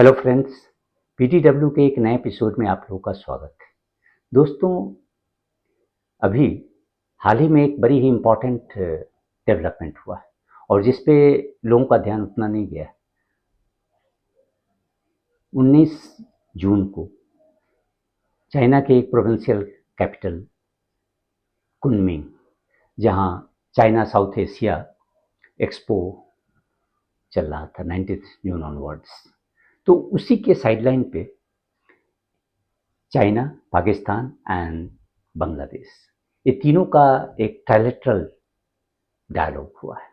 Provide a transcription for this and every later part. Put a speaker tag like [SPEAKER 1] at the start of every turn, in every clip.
[SPEAKER 1] Hello friends, PTW के एक नए एपिसोड में आप लोगों का स्वागत है। दोस्तों, अभी हाल ही में एक बड़ी ही इम्पोर्टेंट डेवलपमेंट हुआ है और जिस पे लोगों का ध्यान उतना नहीं गया है। 19 जून को चाइना के एक प्रोविंशियल कैपिटल कुनमिंग, जहां चाइना साउथ एशिया एक्सपो चल रहा था 19 जून ऑनवर्ड्स, तो उसी के साइडलाइन पे चाइना, पाकिस्तान एंड बांग्लादेश, ये तीनों का एक ट्रायलेटरल डायलॉग हुआ है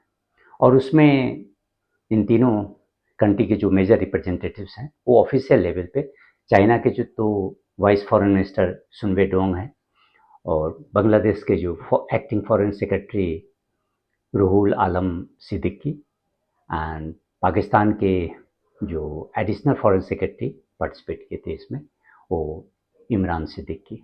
[SPEAKER 1] और उसमें इन तीनों कंट्री के जो मेजर रिप्रेजेंटेटिव्स हैं वो ऑफिशियल लेवल पे चाइना के जो तो वाइस फॉरेन मिनिस्टर सुनवे डोंग हैं और बांग्लादेश के जो acting foreign secretary Ruhul Alam Siddiqui and Pakistan के जो एडिशनल फॉरेन सेक्रेटरी पार्टिसिपेट किए थे इसमें, वो इमरान सिद्दीकी।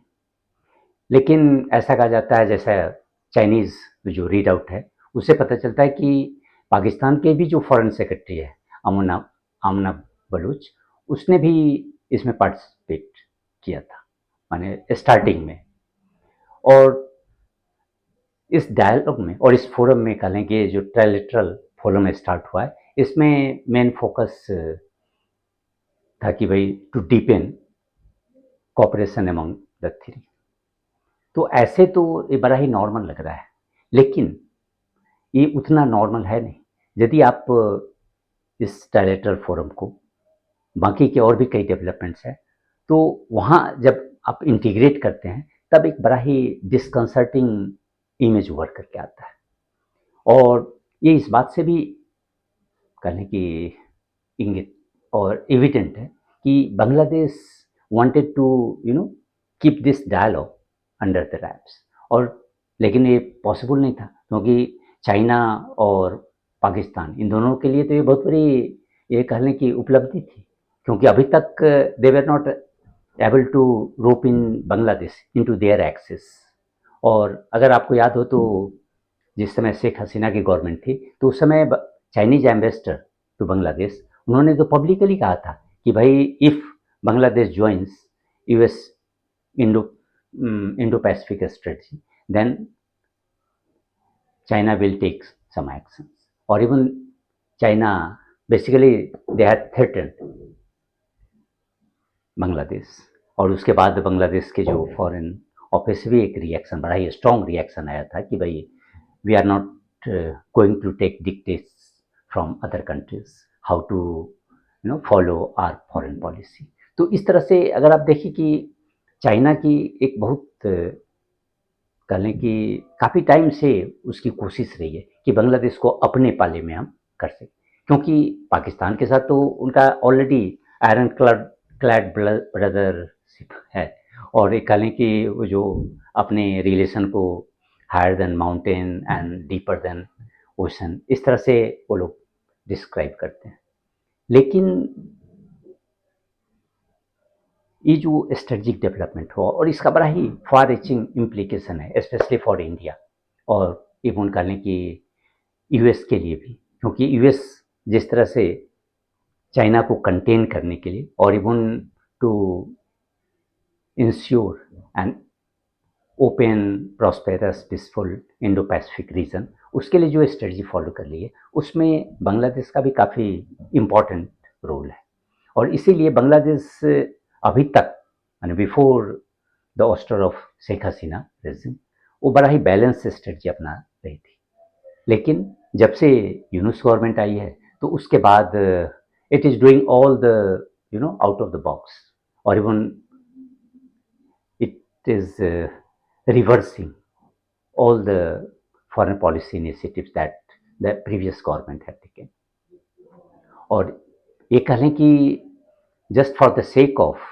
[SPEAKER 1] लेकिन ऐसा कहा जाता है, जैसा चाइनीज़ जो रीड आउट है उससे पता चलता है कि पाकिस्तान के भी जो फॉरेन सेक्रेटरी है आमना आमना बलूच, उसने भी इसमें पार्टिसिपेट किया था, माने स्टार्टिंग में। और इस डायलॉग में और इस फोरम में कह लें कि जो ट्रायलेटरल फोरम स्टार्ट हुआ है, इसमें मेन फोकस था कि भाई to deepen cooperation among the three. तो ऐसे तो ये बड़ा ही नॉर्मल लग रहा है, लेकिन ये उतना नॉर्मल है नहीं। यदि आप इस ट्रायलेटरल फोरम को, बाकी के और भी कई डेवलपमेंट्स हैं, तो वहाँ जब आप इंटीग्रेट करते हैं तब एक बड़ा ही डिस्कंसर्टिंग इमेज उभर करके आता है। और ये इस बात से भी कहने की इंगित और एविडेंट है कि Bangladesh wanted to keep this dialogue under the wraps, और लेकिन ये पॉसिबल नहीं था क्योंकि चाइना और पाकिस्तान, इन दोनों के लिए तो ये बहुत बड़ी, ये कहने की उपलब्धि थी, क्योंकि अभी तक they were not able to rope in Bangladesh into their access. और अगर आपको याद हो तो जिस समय शेख हसीना की गवर्नमेंट थी, तो उस समय चाइनीज एम्बेसडर टू बांग्लादेश, उन्होंने तो पब्लिकली कहा था कि भाई if Bangladesh joins US Indo Indo Pacific strategy, then China will take some actions. Or even China, basically they had threatened Bangladesh. और उसके बाद बांग्लादेश के जो फॉरेन ऑफिस से भी एक रिएक्शन, बड़ा ही स्ट्रॉन्ग रिएक्शन आया था कि भाई we are not going to take dictates from other countries, how to follow our foreign policy. तो इस तरह से अगर आप देखिए कि चाइना की एक बहुत कह लें कि काफ़ी टाइम से उसकी कोशिश रही है कि बांग्लादेश को अपने पाले में हम कर सकें, क्योंकि पाकिस्तान के साथ तो उनका ऑलरेडी आयरन क्लैड ब्रदरशिप है, और एक कह लें कि वो जो अपने रिलेशन को higher than mountain and deeper than ocean, इस तरह से वो लोग डिस्क्राइब करते हैं। लेकिन ये जो स्ट्रेटजिक डेवलपमेंट हुआ और इसका बड़ा ही फार रीचिंग इम्प्लीकेशन है, स्पेशली फॉर इंडिया और इवन कह लें कि यूएस के लिए भी, क्योंकि यूएस जिस तरह से चाइना को कंटेन करने के लिए और even to ensure and open prosperous peaceful Indo Pacific region, उसके लिए जो स्ट्रेटजी फॉलो कर ली है, उसमें बांग्लादेश का भी काफ़ी इम्पोर्टेंट रोल है। और इसीलिए बांग्लादेश अभी तक, यानी before the ouster of Sheikh Hasina regime, वो बड़ा ही बैलेंस स्ट्रेटजी अपना रही थी। लेकिन जब से यूनुस गवर्नमेंट आई है, तो उसके बाद it is doing all the out of the box, और even it is reversing all the foreign policy initiatives that the previous government had taken. और ये कह लें कि just for the sake of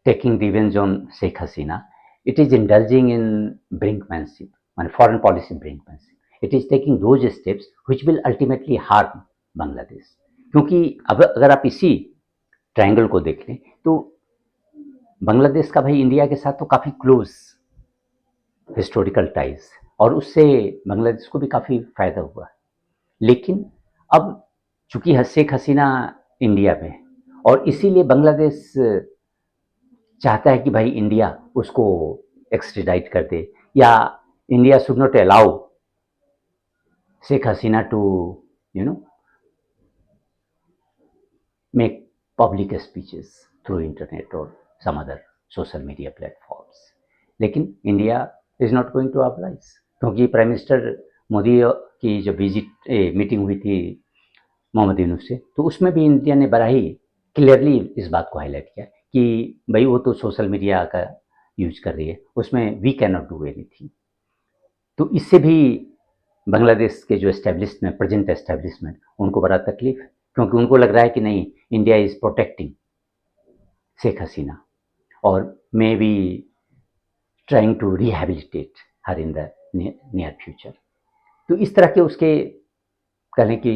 [SPEAKER 1] taking revenge on Sheikh Hasina, it is indulging in brinkmanship, and foreign policy brinkmanship. It is taking those steps which will ultimately harm Bangladesh. क्योंकि अब अगर आप इसी ट्रायंगल को देख लें तो बांग्लादेश का भाई इंडिया के साथ तो काफ़ी क्लोज हिस्टोरिकल टाइज, और उससे बांग्लादेश को भी काफ़ी फ़ायदा हुआ है। लेकिन अब चूंकि शेख हसीना इंडिया में, और इसीलिए बांग्लादेश चाहता है कि भाई इंडिया उसको एक्सट्राडाइट कर दे, या India should not allow Sheikh Hasina to you know make public speeches through internet or some other social media platforms. लेकिन India is not going to oblige, क्योंकि प्राइम मिनिस्टर मोदी की जो मीटिंग हुई थी मोहम्मद यूनुस से, तो उसमें भी इंडिया ने बड़ा ही क्लियरली इस बात को हाईलाइट किया कि भाई वो तो सोशल मीडिया का यूज कर रही है, उसमें we can not do anything. तो इससे भी बांग्लादेश के जो एस्टेब्लिशमेंट, प्रेजेंट एस्टेब्लिशमेंट, उनको बड़ा तकलीफ है, क्योंकि उनको लग रहा है कि नहीं, India is protecting Sheikh Hasina और maybe trying to rehabilitate her in the near future. तो इस तरह के उसके कहें कि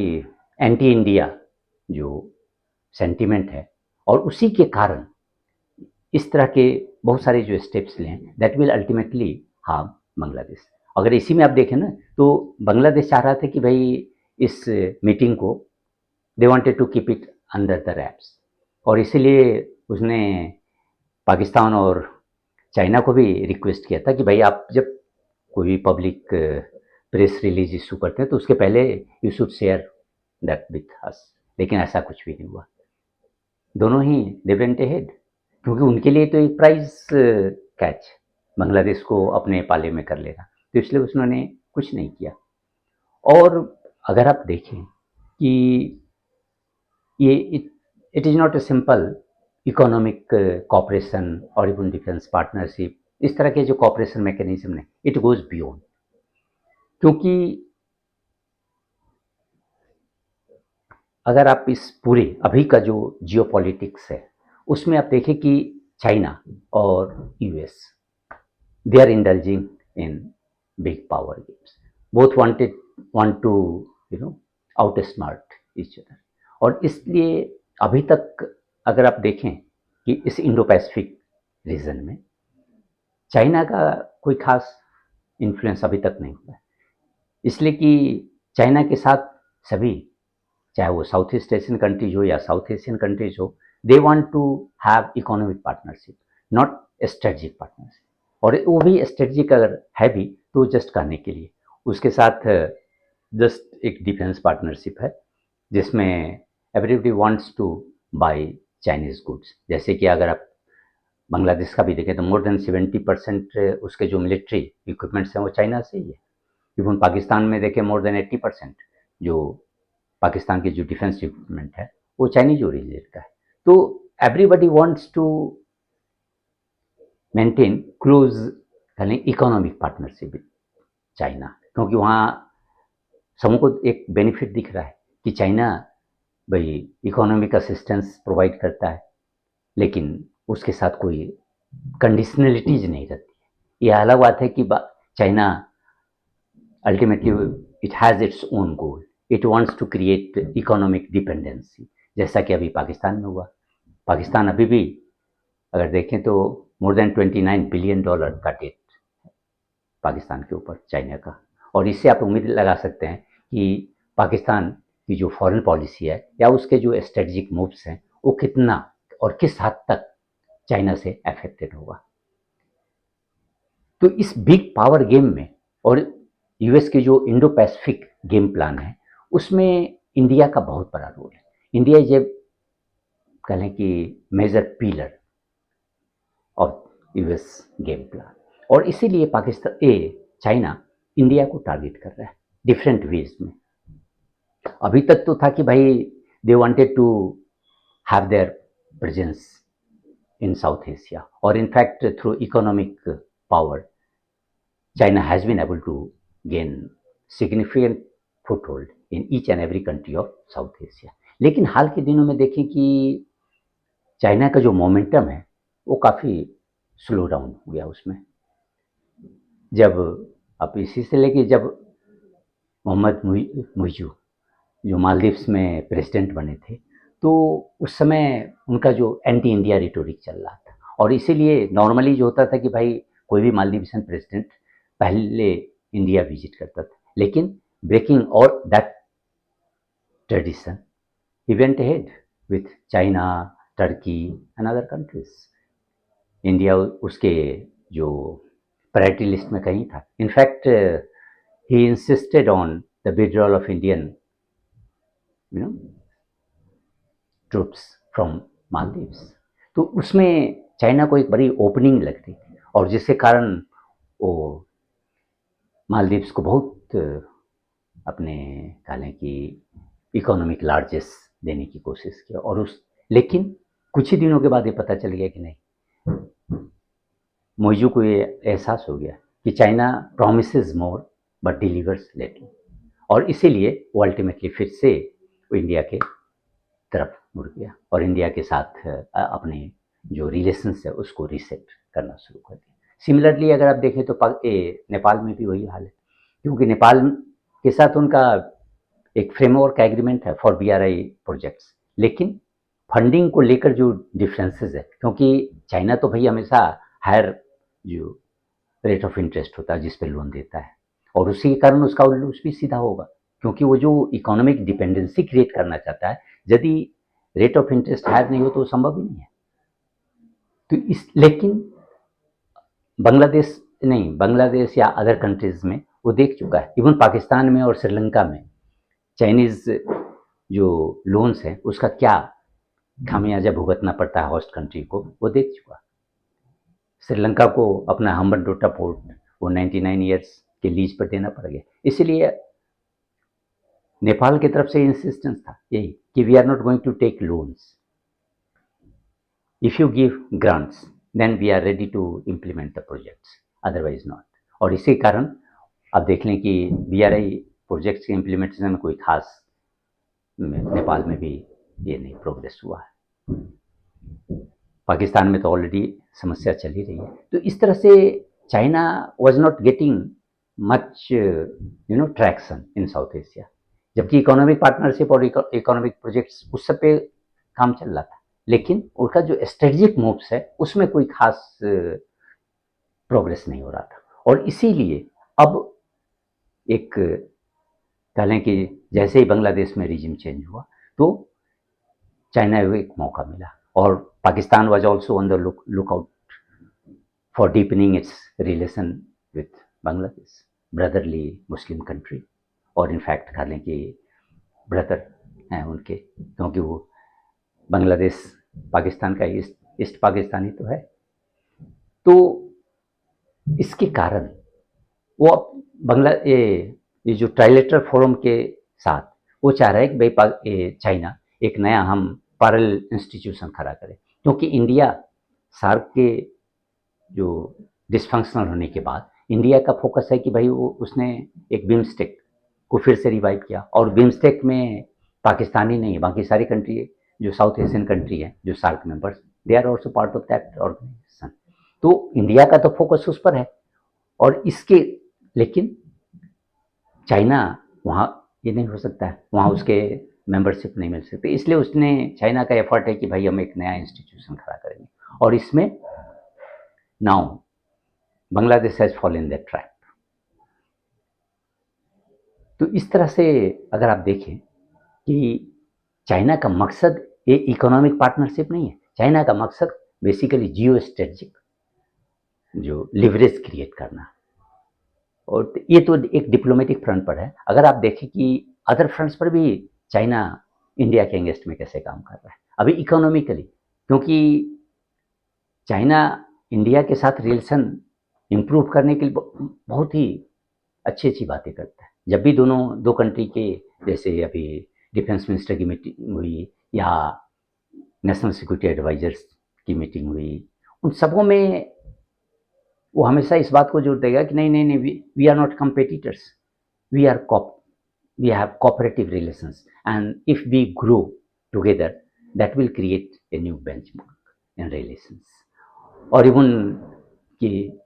[SPEAKER 1] एंटी इंडिया जो सेंटीमेंट है, और उसी के कारण इस तरह के बहुत सारे जो स्टेप्स लें that will ultimately harm Bangladesh. अगर इसी में आप देखें ना, तो बांग्लादेश चाह रहा था कि भाई इस मीटिंग को they wanted to keep it under the wraps, और इसीलिए उसने पाकिस्तान और चाइना को भी रिक्वेस्ट किया था कि भाई आप जब कोई भी पब्लिक प्रेस रिलीज इशू करते हैं तो उसके पहले you should share that with us. लेकिन ऐसा कुछ भी नहीं हुआ, दोनों ही दे वेंट अहेड, क्योंकि उनके लिए तो एक प्राइज कैच बांग्लादेश को अपने पाले में कर लेना, तो इसलिए उन्होंने कुछ नहीं किया। और अगर आप देखें कि ये it is not a simple economic cooperation और इवन डिफेंस पार्टनरशिप, इस तरह के जो कॉपरेशन मैकेनिज्म ने, इट गोज बियॉन्ड। क्योंकि अगर आप इस पूरे अभी का जो जियोपॉलिटिक्स है उसमें आप देखें कि चाइना और US, they are indulging in big power games, both want to outsmart each other. और इसलिए अभी तक अगर आप देखें कि इस इंडो पैसिफिक रीजन में चाइना का कोई खास इन्फ्लुएंस अभी तक नहीं हुआ है, इसलिए कि चाइना के साथ सभी, चाहे वो साउथ ईस्ट एशियन कंट्रीज हो या साउथ एशियन कंट्रीज हो, they want to have economic partnership, not strategic partnership. और वो भी स्ट्रेटजिक अगर है भी तो जस्ट करने के लिए, उसके साथ जस्ट एक डिफेंस पार्टनरशिप है जिसमें everybody wants to buy Chinese goods. जैसे कि अगर आप बांग्लादेश का भी देखें तो मोर देन 70% उसके जो मिलिट्री इक्विपमेंट्स हैं वो चाइना से ही है। इवन पाकिस्तान में देखें मोर देन 80% जो पाकिस्तान की जो डिफेंस इक्विपमेंट है वो चाइनीज ओरिजिन का है। तो everybody wants to maintain close economic partnership with China, क्योंकि वहाँ समूह को एक बेनिफिट दिख रहा है कि चाइना भाई इकोनॉमिक असिस्टेंस प्रोवाइड करता है, लेकिन उसके साथ कोई कंडीशनलिटीज नहीं रहती। यह अलग बात है कि China ultimately it has its own goal, it wants to create economic dependency, जैसा कि अभी पाकिस्तान में हुआ। पाकिस्तान अभी भी अगर देखें तो मोर देन $29 बिलियन का डेट पाकिस्तान के ऊपर चाइना का। और इससे आप उम्मीद लगा सकते हैं कि पाकिस्तान की जो फॉरेन पॉलिसी है या उसके जो स्ट्रेटजिक मूव्स हैं वो कितना और किस हद तक चाइना से अफेक्टेड होगा। तो इस बिग पावर गेम में और यूएस के जो इंडो पैसिफिक गेम प्लान है उसमें इंडिया का बहुत बड़ा रोल है। इंडिया इज ए कहें कि major pillar of US game plan, और इसीलिए चाइना इंडिया को टारगेट कर रहा है डिफरेंट वेज में। अभी तक तो था कि भाई they wanted to have their presence in South Asia, और in fact through economic power China has been able to gain significant foothold in each and every country of South Asia. लेकिन हाल के दिनों में देखें कि चाइना का जो मोमेंटम है वो काफ़ी स्लो डाउन हो गया उसमें। जब अब इसी से लेके जब मोहम्मद मुइज़ू जो मालदीव्स में प्रेसिडेंट बने थे, तो उस समय उनका जो एंटी इंडिया रिटोरिक चल रहा था, और इसीलिए नॉर्मली जो होता था कि भाई कोई भी मालदीव्सन प्रेसिडेंट पहले इंडिया विजिट करता था, लेकिन ब्रेकिंग और that tradition he went ahead with China, Turkey and other countries. India उसके जो प्रायोरिटी लिस्ट में कहीं था. In fact he insisted on the withdrawal of Indian troops from Maldives. तो उसमें चाइना को एक बड़ी ओपनिंग लगती थी और जिसके कारण वो मालदीव्स को बहुत अपने कहें कि इकोनॉमिक लार्जेस्ट देने की कोशिश की और उस लेकिन कुछ ही दिनों के बाद ये पता चल गया कि नहीं, मोइजू को ये एहसास हो गया कि China promises more but delivers later और इसीलिए वो अल्टीमेटली फिर से वो इंडिया के तरफ मुड़ गया और इंडिया के साथ अपने जो रिलेशंस है उसको रीसेट करना शुरू कर दिया. सिमिलरली अगर आप देखें तो नेपाल में भी वही हाल है क्योंकि नेपाल के साथ उनका एक फ्रेमवर्क एग्रीमेंट है फॉर BRI प्रोजेक्ट्स, लेकिन फंडिंग को लेकर जो डिफरेंसेस है क्योंकि चाइना तो भाई हमेशा हायर जो रेट ऑफ इंटरेस्ट होता है जिस पे लोन देता है और उसी के कारण उसका उल्लूस भी सीधा होगा क्योंकि वो जो इकोनॉमिक डिपेंडेंसी क्रिएट करना चाहता है यदि रेट ऑफ इंटरेस्ट हायर नहीं हो तो संभव ही नहीं है. तो लेकिन बांग्लादेश या अदर कंट्रीज में वो देख चुका है. इवन पाकिस्तान में और श्रीलंका में चाइनीज जो लोन्स हैं उसका क्या खामियाजा भुगतना पड़ता है होस्ट कंट्री को वो देख चुका. श्रीलंका को अपना हम्बनटोटा पोर्ट वो 99 ईयर्स के लीज पर देना पड़ गया. इसीलिए नेपाल की तरफ से इंसिस्टेंस था यही कि we are not going to take loans, if you give grants then we are ready to implement the projects, otherwise not. और इसी कारण आप देख लें कि BRI प्रोजेक्ट्स के इम्प्लीमेंटेशन में कोई खास नेपाल में भी ये नहीं प्रोग्रेस हुआ है. पाकिस्तान में तो ऑलरेडी समस्या चल ही रही है. तो इस तरह से China was not getting much traction in South Asia, जबकि इकोनॉमिक पार्टनरशिप और इकोनॉमिक प्रोजेक्ट्स उस सब पे काम चल रहा था, लेकिन उनका जो स्ट्रेटेजिक मूव्स है उसमें कोई खास प्रोग्रेस नहीं हो रहा था. और इसीलिए अब एक कह लें कि जैसे ही बांग्लादेश में रिजिम चेंज हुआ तो चाइना को एक मौका मिला और Pakistan was also on the lookout for deepening it's relation with Bangladesh, brotherly Muslim country. और इनफैक्ट कह लें कि ब्रदर हैं उनके क्योंकि वो बांग्लादेश पाकिस्तान का ईस्ट पाकिस्तानी तो है. तो इसके कारण वो ये जो ट्राइलेटरल फोरम के साथ वो चाह रहा है कि भाई चाइना एक नया हम पैरेलल इंस्टीट्यूशन खड़ा करे क्योंकि इंडिया सार्क के जो डिसफंक्शनल होने के बाद इंडिया का फोकस है कि भाई वो उसने एक बिम्स्टेक को फिर से रिवाइव किया और बिम्स्टेक में पाकिस्तानी नहीं है, बाकी सारी कंट्री जो साउथ एशियन कंट्री है जो SAARC members they are also part of that organisation. तो इंडिया का तो फोकस उस पर है और इसके लेकिन चाइना वहाँ ये नहीं हो सकता है, वहाँ उसके मेंबरशिप नहीं मिल सकते, इसलिए उसने चाइना का एफर्ट है कि भाई हम एक नया इंस्टीट्यूशन खड़ा करेंगे और इसमें now Bangladesh has fallen that trap. तो इस तरह से अगर आप देखें कि चाइना का मकसद ये इकोनॉमिक पार्टनरशिप नहीं है, चाइना का मकसद बेसिकली जियो स्ट्रेटजिक जो लिवरेज क्रिएट करना और ये तो एक डिप्लोमेटिक फ्रंट पर है. अगर आप देखें कि अदर फ्रंट्स पर भी चाइना इंडिया के अगेंस्ट में कैसे काम कर रहा है अभी इकोनॉमिकली, क्योंकि चाइना इंडिया के साथ रिलेशन इम्प्रूव करने के लिए बहुत ही अच्छी बातें करता है. जब भी दो कंट्री के जैसे अभी डिफेंस मिनिस्टर की मीटिंग हुई या नेशनल सिक्योरिटी एडवाइजर्स की मीटिंग हुई, उन सबों में वो हमेशा इस बात को जोर देगा कि नहीं we are not competitors, we have cooperative relations and if we grow together that will create a new benchmark in relations. और इवन कि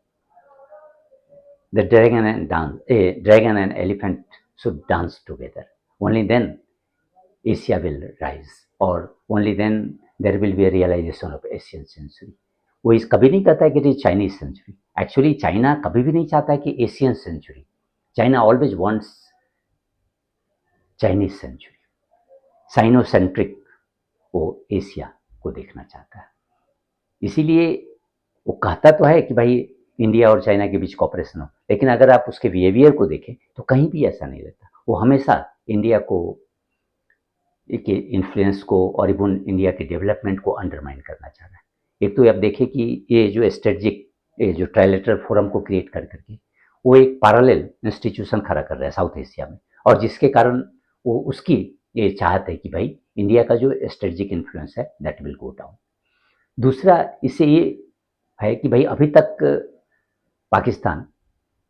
[SPEAKER 1] the dragon and elephant should dance together, only then Asia will rise or only then there will be a realization of Asian century. वो इस कभी नहीं कहता है कि it Chinese century, actually China कभी भी नहीं चाहता है कि Asian century, China always wants Chinese century, Sinocentric वो एशिया को देखना चाहता है। इसीलिए वो कहता तो है कि भाई इंडिया और चाइना के बीच कॉपरेशन हो, लेकिन अगर आप उसके बिहेवियर को देखें तो कहीं भी ऐसा नहीं रहता। वो हमेशा इंडिया को के इन्फ्लुएंस को और इवन इंडिया के डेवलपमेंट को अंडरमाइन करना चाह रहा है। एक तो आप देखें कि ये जो स्ट्रेटजिक, ये जो ट्राइलेटरल फोरम को क्रिएट कर करके वो एक पैरेलल इंस्टीट्यूशन खड़ा कर रहा है साउथ एशिया में, और जिसके कारण वो उसकी ये चाहत है कि भाई इंडिया का जो स्ट्रेटजिक इन्फ्लुएंस है दैट विल गो डाउन। दूसरा इससे ये है कि भाई अभी तक पाकिस्तान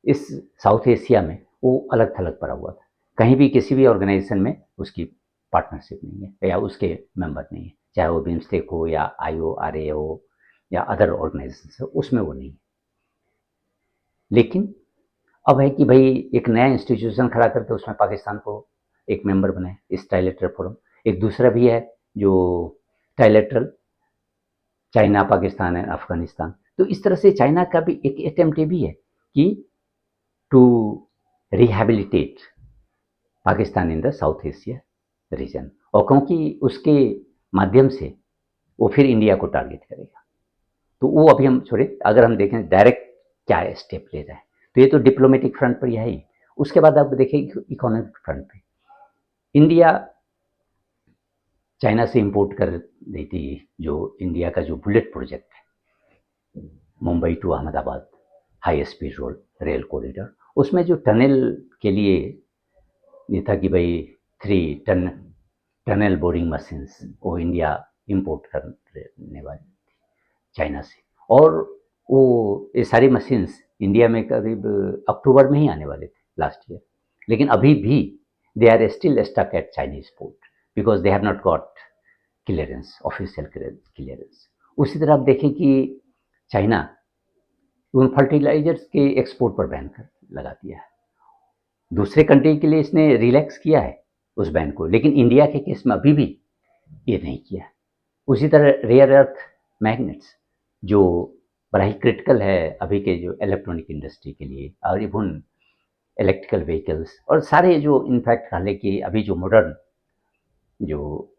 [SPEAKER 1] इस साउथ एशिया में वो अलग थलग पड़ा हुआ था, कहीं भी किसी भी ऑर्गेनाइजेशन में उसकी पार्टनरशिप नहीं है या उसके मेंबर नहीं है, चाहे वो बिम्स्टेक हो या IORA हो या अदर ऑर्गेनाइजेशन हो, उसमें वो नहीं है। लेकिन अब है कि भाई एक नया इंस्टीट्यूशन खड़ा करके उसमें पाकिस्तान को एक मेंबर बनाए, इस ट्राइलेटरल फोरम। एक दूसरा भी है जो trilateral China, Pakistan and Afghanistan. तो इस तरह से चाइना का भी एक अटेम्प्ट भी है कि to rehabilitate Pakistan in the South Asia region, और क्योंकि उसके माध्यम से वो फिर इंडिया को टारगेट करेगा। तो वो अभी हम छोड़े, अगर हम देखें डायरेक्ट क्या स्टेप ले रहा है तो ये तो डिप्लोमेटिक फ्रंट पर यह है ही। उसके बाद आप देखें इकोनॉमिक फ्रंट पे इंडिया चाइना से इंपोर्ट कर देती जो इंडिया का जो बुलेट प्रोजेक्ट है, Mumbai to Ahmedabad high speed rail corridor, उसमें जो टनल के लिए ये था कि भाई 3 टन टनल बोरिंग मशीन्स वो इंडिया इंपोर्ट करने वाली चाइना से, और वो ये सारी मशीन्स इंडिया में करीब अक्टूबर में ही आने वाले थे लास्ट ईयर। लेकिन अभी भी they are still stuck at Chinese port because they have not got clearance, official clearance. उसी तरह आप देखें कि चाइना उन फर्टिलाइजर्स के एक्सपोर्ट पर बैन कर लगा दिया है। दूसरे कंट्री के लिए इसने रिलैक्स किया है उस बैन को, लेकिन इंडिया के केस में अभी भी ये नहीं किया है। उसी तरह रेयर अर्थ मैग्नेट्स जो बड़ा ही क्रिटिकल है अभी के जो इलेक्ट्रॉनिक इंडस्ट्री के लिए, और इवन इलेक्ट्रिकल व्हीकल्स और सारे जो इनफैक्ट कह लें कि अभी जो मॉडर्न जो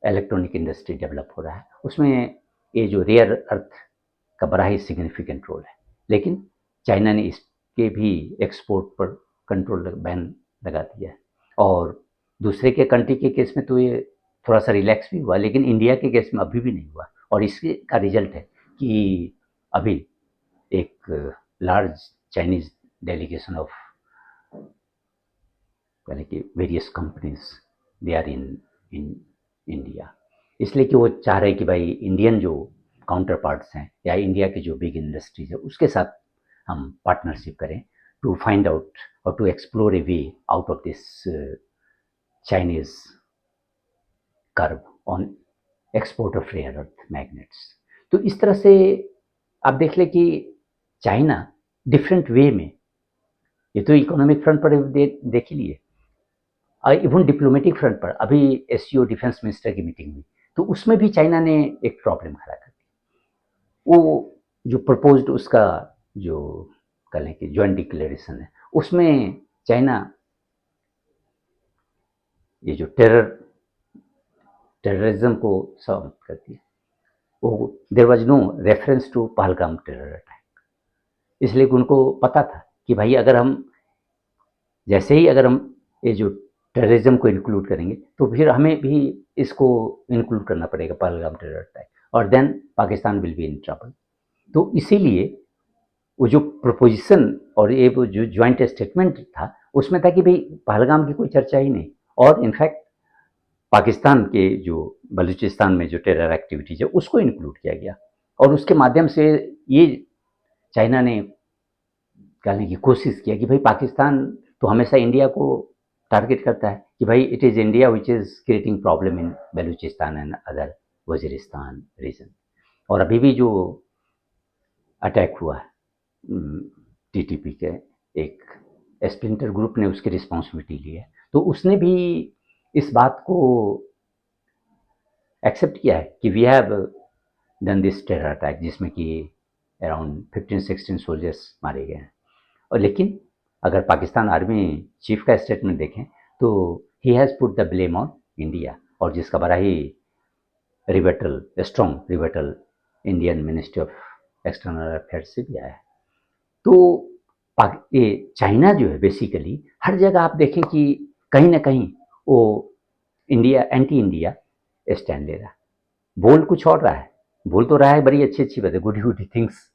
[SPEAKER 1] इलेक्ट्रॉनिक इंडस्ट्री डेवलप हो रहा है उसमें ये जो रेयर अर्थ का बड़ा ही सिग्निफिकेंट रोल है। लेकिन चाइना ने इसके भी एक्सपोर्ट पर कंट्रोल बैन लगा दिया है, और दूसरे के कंट्री के केस में तो ये थोड़ा सा रिलैक्स भी हुआ, लेकिन इंडिया के केस में अभी भी नहीं हुआ। और इसके का रिजल्ट है कि अभी एक लार्ज चाइनीज डेलीगेशन ऑफ यानी कि various companies they are in India, इसलिए कि वो चाह रहे कि भाई इंडियन जो काउंटर पार्ट्स हैं या इंडिया की जो बिग इंडस्ट्रीज है उसके साथ हम पार्टनरशिप करें टू फाइंड आउट और to explore a way out of this Chinese curb on export of rare earth magnets. तो इस तरह से आप देख लें कि चाइना डिफरेंट वे में, ये तो इकोनॉमिक फ्रंट पर देख ही लिए, इवन डिप्लोमेटिक फ्रंट पर अभी SCO डिफेंस मिनिस्टर की मीटिंग हुई तो उसमें भी चाइना ने एक प्रॉब्लम खड़ा कर दी। वो जो प्रपोज्ड उसका जो कहें कि ज्वाइंट डिक्लेरेशन है उसमें चाइना ये जो टेररिज्म को समाप्त कर दिया। वो there was no reference to Pahalgam terror attack, इसलिए उनको पता था कि भाई अगर हम जैसे ही अगर हम ये जो टेररिज्म को इंक्लूड करेंगे तो फिर हमें भी इसको इंक्लूड करना पड़ेगा पहलगाम टेरर अटैक, और then Pakistan will be in trouble. तो इसीलिए वो जो प्रपोजिशन और ये वो जो ज्वाइंट स्टेटमेंट था उसमें था कि भाई पहलगाम की कोई चर्चा ही नहीं, और इनफैक्ट पाकिस्तान के जो बलूचिस्तान में जो टेरर एक्टिविटीज है उसको इंक्लूड किया गया, और उसके माध्यम से ये चाइना ने कहने की कोशिश किया कि भाई पाकिस्तान तो हमेशा इंडिया को टारगेट करता है कि भाई it is India which is creating problem in Balochistan and other Waziristan region. और अभी भी जो अटैक हुआ है TTP के एक स्प्लिंटर ग्रुप ने उसकी रिस्पॉन्सिबिलिटी ली है, तो उसने भी इस बात को एक्सेप्ट किया है कि we have done this terror attack जिसमें कि अराउंड 15-16 सोल्जर्स मारे गए हैं। और लेकिन अगर पाकिस्तान आर्मी चीफ का स्टेटमेंट देखें तो he has put the blame on India, और जिसका बड़ा ही rebuttal, strong rebuttal Indian Ministry of External Affairs से भी आया है। तो ये चाइना जो है बेसिकली हर जगह आप देखें कि कहीं ना कहीं वो इंडिया एंटी इंडिया स्टैंड ले रहा है। बोल कुछ और रहा है, बोल तो रहा है बड़ी अच्छी अच्छी बातें, good good things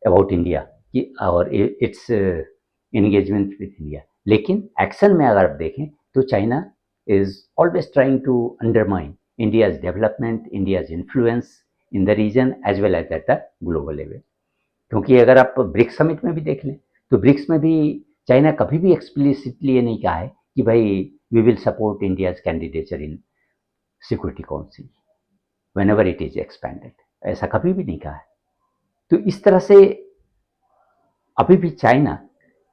[SPEAKER 1] about India कि और इट्स एंगेजमेंट विथ इंडिया, लेकिन एक्शन में अगर आप देखें तो China is always trying to undermine India's development, India's influence in the region as well as at the global level. क्योंकि अगर आप ब्रिक्स समिट में भी देख लें तो ब्रिक्स में भी चाइना कभी भी एक्सप्लिसिटली ये नहीं कहा है कि भाई we will support India's candidature in Security Council whenever it is expanded, ऐसा कभी भी नहीं कहा है। तो इस तरह से अभी भी चाइना,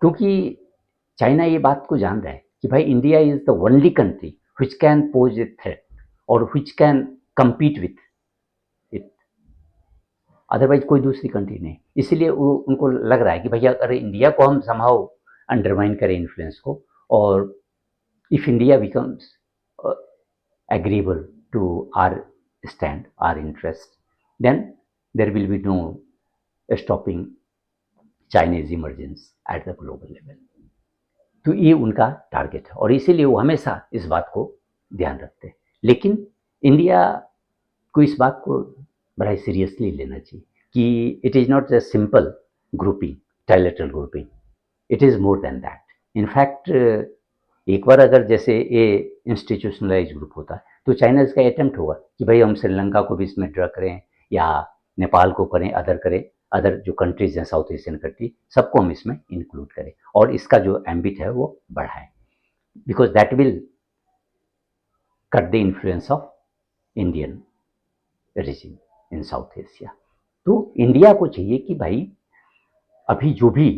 [SPEAKER 1] क्योंकि चाइना ये बात को जान रहा है कि भाई India is the only country which can pose a threat और which can compete with it, otherwise कोई दूसरी कंट्री नहीं। इसीलिए वो उनको लग रहा है कि भैया अगर इंडिया को हम समहाउ अंडरमाइन करें इन्फ्लुएंस को, और if India becomes agreeable to our stand, our interest, then there will be no stopping Chinese emergence at the global level. तो ये उनका टारगेट है और इसीलिए वो हमेशा इस बात को ध्यान रखते हैं। लेकिन इंडिया को इस बात को बड़ा सीरियसली लेना चाहिए कि it is not a simple grouping, trilateral grouping, it is more than that. In fact एक बार अगर जैसे ये इंस्टीट्यूशनलाइज ग्रुप होता है तो चाइना इसका अटेम्प्ट होगा कि भाई हम श्रीलंका को भी इसमें ड्रा करें या नेपाल को करें, अदर जो कंट्रीज हैं साउथ एशियन कंट्री, सबको हम इसमें इंक्लूड करें और इसका जो एम्बिट है वो बढ़ाएं, because that will cut the influence of Indian reason in South Asia. तो इंडिया को चाहिए कि भाई अभी जो भी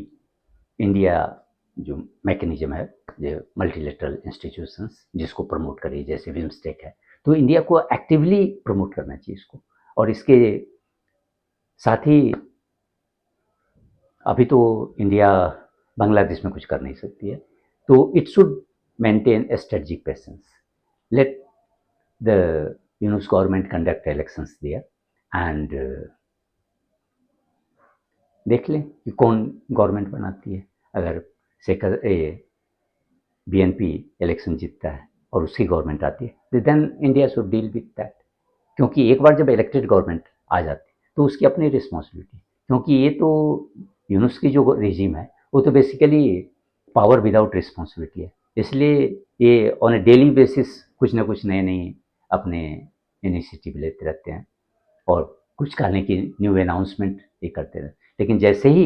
[SPEAKER 1] इंडिया जो मैकेनिज्म है, जो मल्टीलेटरल इंस्टीट्यूशंस जिसको प्रमोट करे, जैसे विम्स्टेक है, तो इंडिया को एक्टिवली प्रमोट करना चाहिए इसको। और इसके साथ ही अभी तो इंडिया बांग्लादेश में कुछ कर नहीं सकती है, तो it should maintain a strategic patience, let the Yunus government conduct elections there and देख लें कि कौन गवर्नमेंट बनाती है। अगर शेखर बीएनपी इलेक्शन जीतता है और उसकी गवर्नमेंट आती है, then India should deal with that. क्योंकि एक बार जब इलेक्टेड गवर्नमेंट आ जाती है तो उसकी अपनी रिस्पॉन्सिबिलिटी, क्योंकि ये तो यूनुस की जो रिजीम है वो तो बेसिकली पावर विदाउट रिस्पॉन्सिबिलिटी है, इसलिए ये ऑन ए डेली बेसिस कुछ ना कुछ नए नए अपने इनिशिएटिव लेते रहते हैं और कुछ कहने की न्यू अनाउंसमेंट ये करते रहते। लेकिन जैसे ही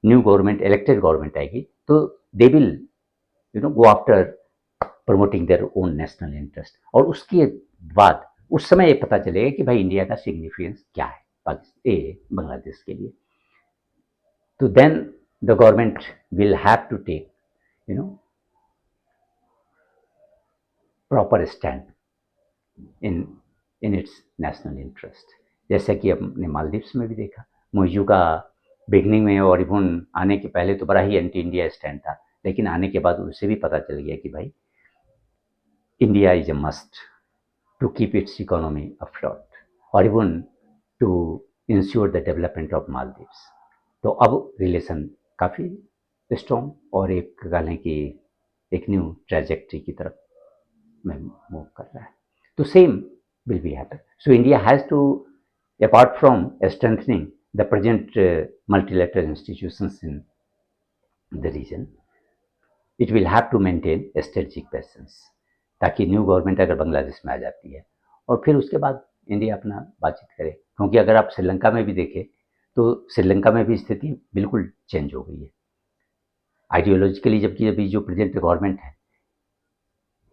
[SPEAKER 1] न्यू गवर्नमेंट, इलेक्टेड गवर्नमेंट आएगी तो they will go after promoting their own national interest, और उसके बाद उस समय ये पता चलेगा कि भाई इंडिया का सिग्निफिकेंस क्या है बांग्लादेश के लिए। तो then the government will have to take proper stand in its national interest. जैसा कि हमने मालदीव्स में भी देखा, मोइजू का बिगनिंग में और इवन आने के पहले तो बड़ा ही एंटी इंडिया स्टैंड था, लेकिन आने के बाद उसे भी पता चल गया कि भाई India is a must to keep its economy afloat और even to ensure the development of Maldives. तो अब रिलेशन काफ़ी स्ट्रॉन्ग और एक कहें कि एक न्यू ट्रैजेक्टरी की तरफ में मूव कर रहा है। तो same will be happen. So India has to, apart from strengthening the present multilateral institutions in the region, it will have to maintain a strategic presence, ताकि न्यू गवर्नमेंट अगर बांग्लादेश में आ जाती है और फिर उसके बाद इंडिया अपना बातचीत करे। क्योंकि अगर आप श्रीलंका में भी देखें तो श्रीलंका में भी स्थिति बिल्कुल चेंज हो गई है आइडियोलॉजिकली, जबकि अभी जो प्रेजेंट गवर्नमेंट है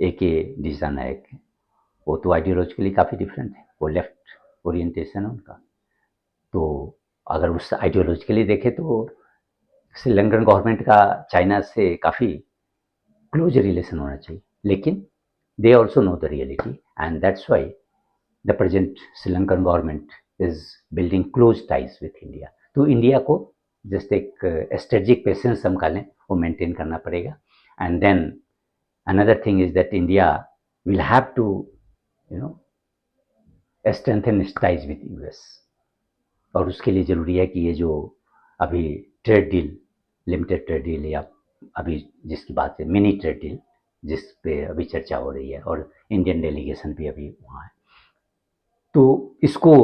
[SPEAKER 1] AK दिशानायक, वो तो आइडियोलॉजिकली काफ़ी डिफरेंट है, वो लेफ्ट ओरिएंटेशन है उनका। तो अगर उस आइडियोलॉजिकली देखें तो श्रीलंकन गवर्नमेंट का चाइना से काफ़ी क्लोज रिलेशन होना चाहिए, लेकिन they also know the reality and that's why the present Sri Lankan government is building close ties with India. तो इंडिया को जस्ट एक स्ट्रेटजिक पेशेंस हम कह लें वो मेंटेन करना पड़ेगा। And then another thing is that India will have to strengthen its ties with US, और उसके लिए ज़रूरी है कि ये जो अभी trade deal, limited trade deal या अभी जिसकी बात है मिनी ट्रेड डील जिस पे अभी चर्चा हो रही है, और इंडियन डेलीगेशन भी अभी वहाँ है, तो इसको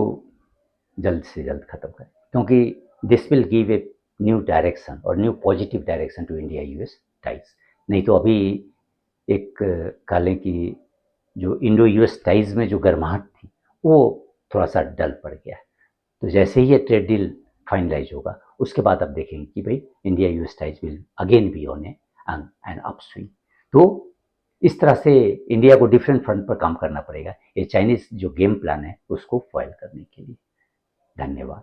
[SPEAKER 1] जल्द से जल्द ख़त्म करें, क्योंकि this will give a new direction और new positive direction to India US ties. नहीं तो अभी एक कह लें कि जो इंडो यूएस टाइज में जो गर्माहट थी वो थोड़ा सा डल पड़ गया है। तो जैसे ही ये ट्रेड डील फाइनलाइज होगा उसके बाद अब देखेंगे कि भाई India US ties will again be on an upswing. तो इस तरह से इंडिया को डिफरेंट फ्रंट पर काम करना पड़ेगा ये चाइनीज जो गेम प्लान है उसको फॉइल करने के लिए। धन्यवाद।